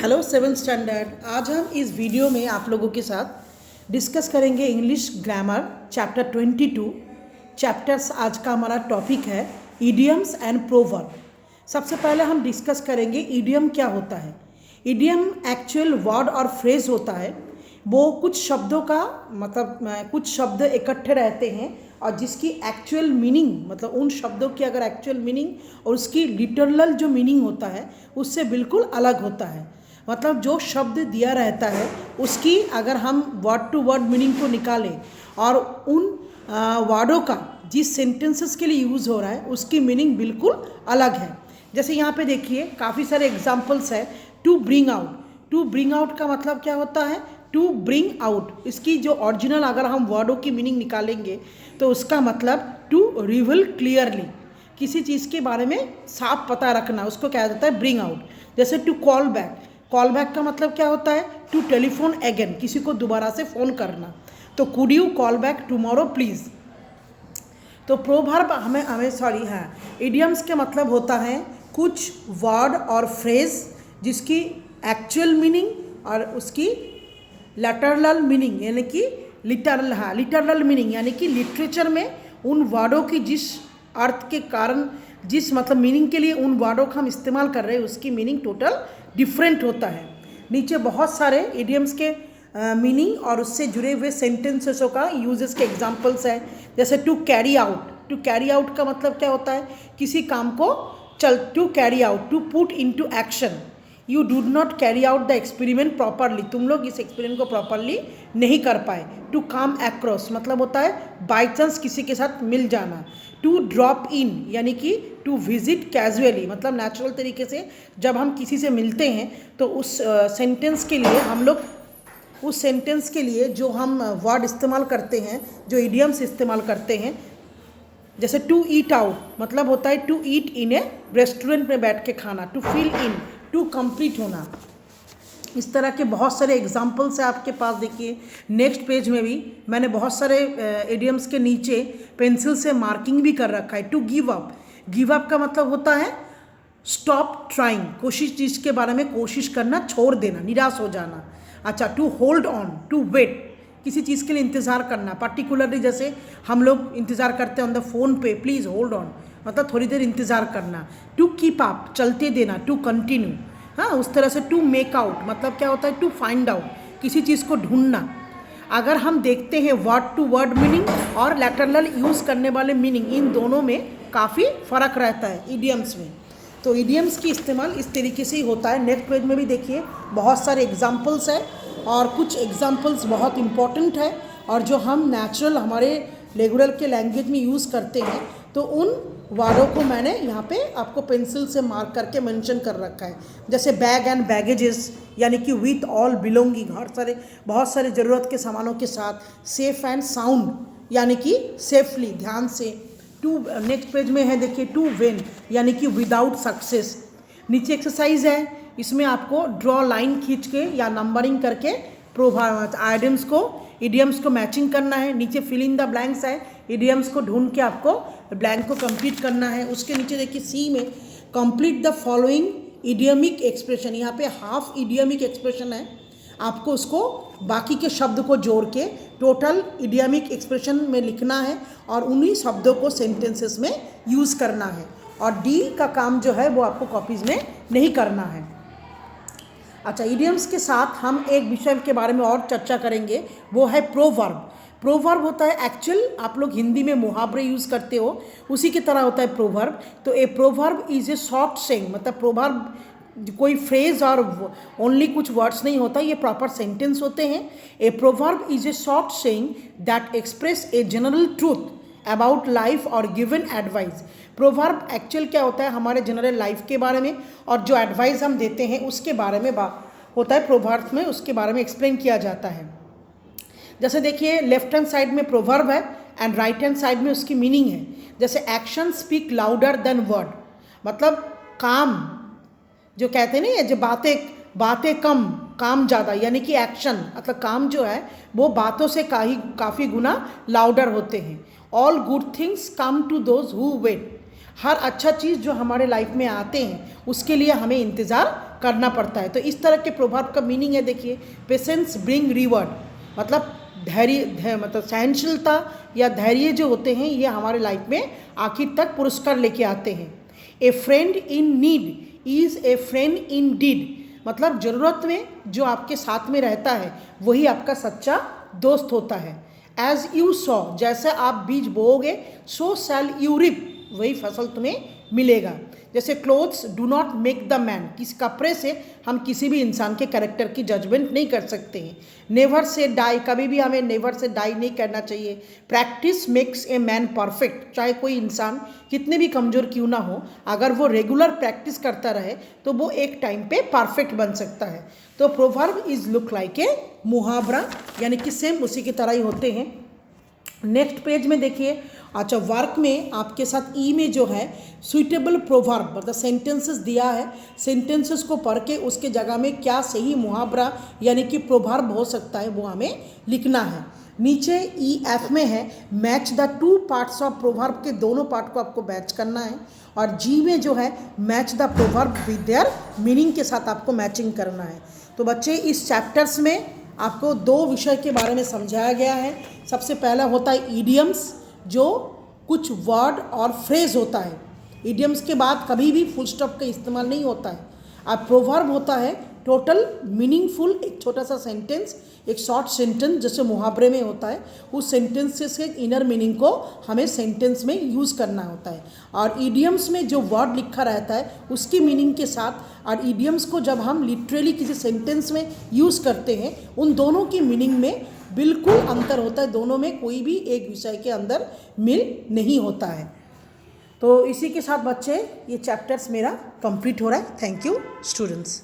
Hello seven standard. आज हम इस वीडियो में आप लोगों के साथ डिस्कस करेंगे इंग्लिश ग्रामर चैप्टर 22। चैप्टर्स आज का हमारा टॉपिक है इडियम्स एंड प्रोवर्ब। सबसे पहले हम डिस्कस करेंगे इडियम क्या होता है। इडियम एक्चुअल वर्ड और फ्रेज होता है। वो कुछ शब्दों का मतलब कुछ शब्द इकट्ठे रहते हैं और जिसकी एक्चुअल मीनिंग मतलब उन शब्दों की अगर एक्चुअल मीनिंग और उसकी लिटरल जो मीनिंग होता है उससे बिल्कुल अलग होता है। मतलब जो शब्द दिया रहता है उसकी अगर हम वर्ड टू वर्ड मीनिंग को निकालें और उन वर्डों का जिस सेंटेंसेस के लिए यूज़ हो रहा है उसकी मीनिंग बिल्कुल अलग है। जैसे यहाँ पे देखिए काफ़ी सारे एग्जाम्पल्स है। To bring out, to bring out का मतलब क्या होता है? टू ब्रिंग आउट इसकी जो ओरिजिनल अगर हम वर्डों की मीनिंग निकालेंगे तो उसका मतलब टू रिवील क्लियरली, किसी चीज़ के बारे में साफ पता रखना, उसको क्या जाता है ब्रिंग आउट। जैसे to call back, call back का मतलब क्या होता है? टू टेलीफोन अगेन, किसी को दोबारा से फ़ोन करना। तो could you call back tomorrow please. तो प्रोवर्ब इडियम्स के मतलब होता है कुछ वर्ड और फ्रेज जिसकी एक्चुअल मीनिंग और उसकी लैटरल मीनिंग यानी कि लिटरल मीनिंग यानी कि लिटरेचर में उन वर्डों की जिस अर्थ के कारण जिस मतलब मीनिंग के लिए उन वर्डों का हम इस्तेमाल कर रहे हैं उसकी मीनिंग टोटल डिफरेंट होता है। नीचे बहुत सारे इडियम्स के मीनिंग और उससे जुड़े हुए सेंटेंसेसों का यूजेस के एग्जांपल्स हैं। जैसे to carry out, to carry out का मतलब क्या होता है? किसी काम को to carry out, to put into action. You did not carry out the experiment properly, तुम लोग इस एक्सपेरिमेंट को प्रॉपरली नहीं कर पाए। टू कम अक्रॉस मतलब होता है बाई चांस किसी के साथ मिल जाना। टू ड्रॉप इन यानी कि टू विजिट कैजुअली मतलब नेचुरल तरीके से जब हम किसी से मिलते हैं तो उस सेंटेंस के लिए हम लोग उस सेंटेंस के लिए जो हम वर्ड इस्तेमाल करते हैं, जो इडियम्स इस्तेमाल करते हैं, जैसे टू ईट आउट मतलब होता है to eat in A restaurant में बैठ के खाना। To fill in, to complete होना। इस तरह के बहुत सारे एग्जाम्पल्स हैं आपके पास। देखिए नेक्स्ट पेज में भी मैंने बहुत सारे इडियम्स के नीचे पेंसिल से मार्किंग भी कर रखा है। To give up, give up का मतलब होता है स्टॉप ट्राइंग, कोशिश चीज़ के बारे में कोशिश करना छोड़ देना, निराश हो जाना। अच्छा, to hold on, to wait किसी चीज़ के लिए इंतज़ार करना। पर्टिकुलरली जैसे हम लोग इंतज़ार करते हैं ऑन द फ़ोन पे, प्लीज़ होल्ड ऑन मतलब थोड़ी देर इंतज़ार करना। टू कीप अप चलते देना, टू कंटिन्यू। हाँ, उस तरह से टू मेक आउट मतलब क्या होता है? टू फाइंड आउट किसी चीज़ को ढूंढना। अगर हम देखते हैं वर्ड टू वर्ड मीनिंग और लैटरल यूज़ करने वाले मीनिंग, इन दोनों में काफ़ी फ़र्क रहता है इडियम्स में। तो इडियम्स की इस्तेमाल इस तरीके से ही होता है। नेक्स्ट पेज में भी देखिए बहुत सारे एग्जाम्पल्स हैं और कुछ एग्जाम्पल्स बहुत इम्पॉर्टेंट है और जो हम नेचुरल हमारे रेगुलर के लैंग्वेज में यूज़ करते हैं तो उन वर्डों को मैंने यहाँ पे आपको पेंसिल से मार्क करके मेंशन कर रखा है। जैसे बैग एंड बैगेजेस यानी कि विथ ऑल बिलोंगिंग, बहुत सारे ज़रूरत के सामानों के साथ। सेफ एंड साउंड यानी कि सेफली, ध्यान से। टू नेक्स्ट पेज में है देखिए टू विन यानी कि विदाउट सक्सेस। नीचे एक्सरसाइज है, इसमें आपको ड्रॉ लाइन खींच के या नंबरिंग करके इडियम्स को मैचिंग करना है। नीचे फिल इन द ब्लैंक्स है, इडियम्स को ढूंढ के आपको ब्लैंक को कंप्लीट करना है। उसके नीचे देखिए सी में कंप्लीट द फॉलोइंग इडियमिक एक्सप्रेशन, यहाँ पे हाफ इडियमिक एक्सप्रेशन है, आपको उसको बाकी के शब्द को जोड़ के टोटल इडियमिक एक्सप्रेशन में लिखना है और उन्हीं शब्दों को सेंटेंसेस में यूज़ करना है। और डी का काम जो है वो आपको कॉपीज़ में नहीं करना है। अच्छा, इडियम्स के साथ हम एक विषय के बारे में और चर्चा करेंगे, वो है प्रोवर्ब। प्रोवर्ब होता है एक्चुअल, आप लोग हिंदी में मुहावरे यूज़ करते हो उसी की तरह होता है प्रोवर्ब। तो a proverb is a short saying मतलब प्रोवर्ब कोई फ्रेज और ओनली कुछ वर्ड्स नहीं होता, ये प्रॉपर सेंटेंस होते हैं। A proverb is a short saying that express a general truth about life और गिवन एडवाइस। प्रोवर्ब एक्चुअल क्या होता है? हमारे जनरल लाइफ के बारे में और जो एडवाइस हम देते हैं उसके बारे में होता है प्रोवर्ब में, उसके बारे में एक्सप्लेन किया जाता है। जैसे देखिए लेफ्ट हैंड साइड में प्रोवर्ब है एंड राइट हैंड साइड में उसकी मीनिंग है। जैसे action speak louder than word मतलब काम जो कहते हैं ना, जो बातें कम काम ज़्यादा, यानी कि एक्शन मतलब काम जो है वो बातों से काफ़ी गुना लाउडर होते हैं। All good things come to those who wait हर अच्छा चीज़ जो हमारे लाइफ में आते हैं उसके लिए हमें इंतज़ार करना पड़ता है। तो इस तरह के प्रोवर्ब का मीनिंग है, देखिए, पेशेंस ब्रिंग रिवॉर्ड, मतलब धैर्य मतलब सहनशीलता या धैर्य जो होते हैं ये हमारे लाइफ में आखिर तक पुरस्कार लेके आते हैं। A friend in need is a friend indeed, मतलब ज़रूरत में जो आपके साथ में रहता है वही आपका सच्चा दोस्त होता है। एज यू सॉ, जैसे आप बीज बोओगे, सो शैल यू रिप, वही फसल तुम्हें मिलेगा। जैसे clothes do not make the man, किस कपड़े से हम किसी भी इंसान के कैरेक्टर की जजमेंट नहीं कर सकते हैं। नेवर से डाई, कभी भी हमें नेवर से डाई नहीं करना चाहिए। Practice makes a man perfect, चाहे कोई इंसान कितने भी कमज़ोर क्यों ना हो, अगर वो रेगुलर प्रैक्टिस करता रहे तो वो एक टाइम पे परफेक्ट बन सकता है। तो proverb is look like a मुहावरा, यानी कि सेम उसी की तरह ही होते हैं। नेक्स्ट पेज में देखिए, अच्छा, वर्क में आपके साथ ई में जो है सुइटेबल प्रोवर्ब मतलब सेंटेंसेस दिया है। सेंटेंसेस को पढ़ के उसके जगह में क्या सही मुहावरा यानी कि प्रोवर्ब हो सकता है वो हमें लिखना है। नीचे ई एफ में है match the two parts of proverb, के दोनों पार्ट को आपको मैच करना है। और जी में जो है match the proverb with their meaning के साथ आपको मैचिंग करना है। तो बच्चे, इस चैप्टर्स में आपको दो विषय के बारे में समझाया गया है। सबसे पहला होता है ईडियम्स, जो कुछ वर्ड और फ्रेज होता है। ईडियम्स के बाद कभी भी फुल स्टॉप का इस्तेमाल नहीं होता है। अब प्रोवर्ब होता है टोटल मीनिंगफुल, एक छोटा सा सेंटेंस, एक शॉर्ट सेंटेंस जैसे मुहावरे में होता है, उस सेंटेंस के इनर मीनिंग को हमें सेंटेंस में यूज़ करना होता है। और ईडियम्स में जो वर्ड लिखा रहता है उसकी मीनिंग के साथ, और ईडियम्स को जब हम लिटरली किसी सेंटेंस में यूज़ करते हैं उन दोनों की मीनिंग में बिल्कुल अंतर होता है। दोनों में कोई भी एक विषय के अंदर मिल नहीं होता है। तो इसी के साथ बच्चे ये चैप्टर्स मेरा कंप्लीट हो रहा है। Thank you students.